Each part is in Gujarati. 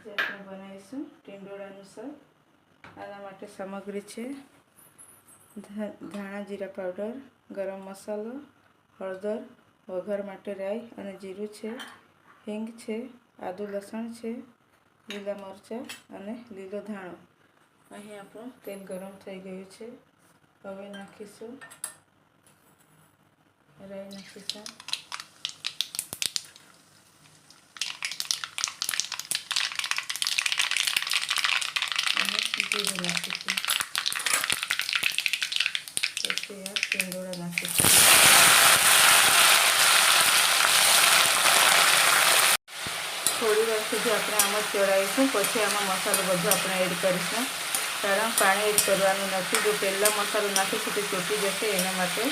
આજે આપણે બનાવીશું ટીંડોળાનું શાક. આના માટે સામગ્રી છે ધાણા જીરા પાવડર, ગરમ મસાલો, હળદર, વઘાર માટે રાઈ અને જીરું છે, હિંગ છે, આદુ લસણ છે, લીલા મરચાં અને લીલો ધાણો. અહીં આપણું તેલ ગરમ થઈ ગયું છે. હવે નાખીશું રાઈ, નાખીશું અને જીરું નાખીશું. પછી આ ટીંડોળા નાખીશું. થોડી વાર સુધી આપણે આમ જ ચડાવીશું. પછી આમાં મસાલો બધો આપણે એડ કરીશું. કારણ પાણી એડ કરવાનું નથી. જો પહેલાં મસાલો નાખીશું તો ચોટી જશે, એના માટે.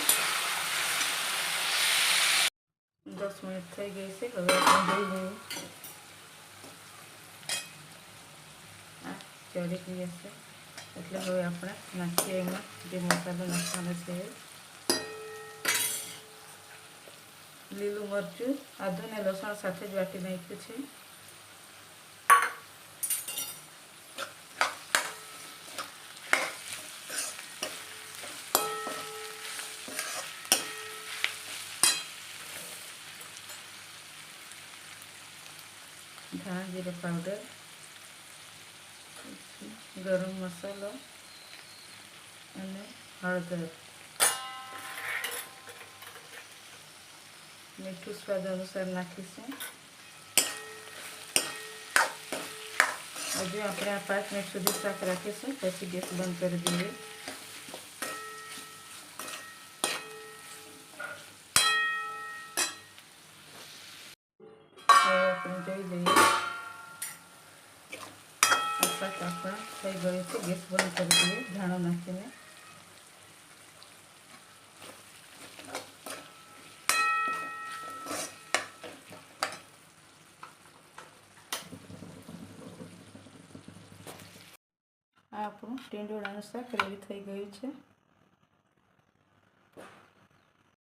10 મિનિટ થઈ ગઈ છે. હવે આપણે જોઈ લઈએ. આ ચડી ગઈ હશે એટલે હવે આપણે નાખીએ એમાં જે મસાલો નાખવાનો છે. લીલું મરચું, આદુ ને લસણ સાથે જ વાટી નાખ્યું છે. ધાણા જીરા પાવડર, ગરમ મસાલો અને હળદર, મીઠું સ્વાદ અનુસાર નાખીશું. હજુ આપણે આ 5 મિનિટ સુધી શાક રાખીશું. પછી ગેસ બંધ કરી દઈએ. હવે આપણે જોઈ લઈએ. આ શાક આપણા થઈ ગયું છે. ગેસ બંધ કરી દઈએ ધાણો નાખીને. આ આપણું ટીંડોળાનું શાક રેડી થઈ ગયું છે.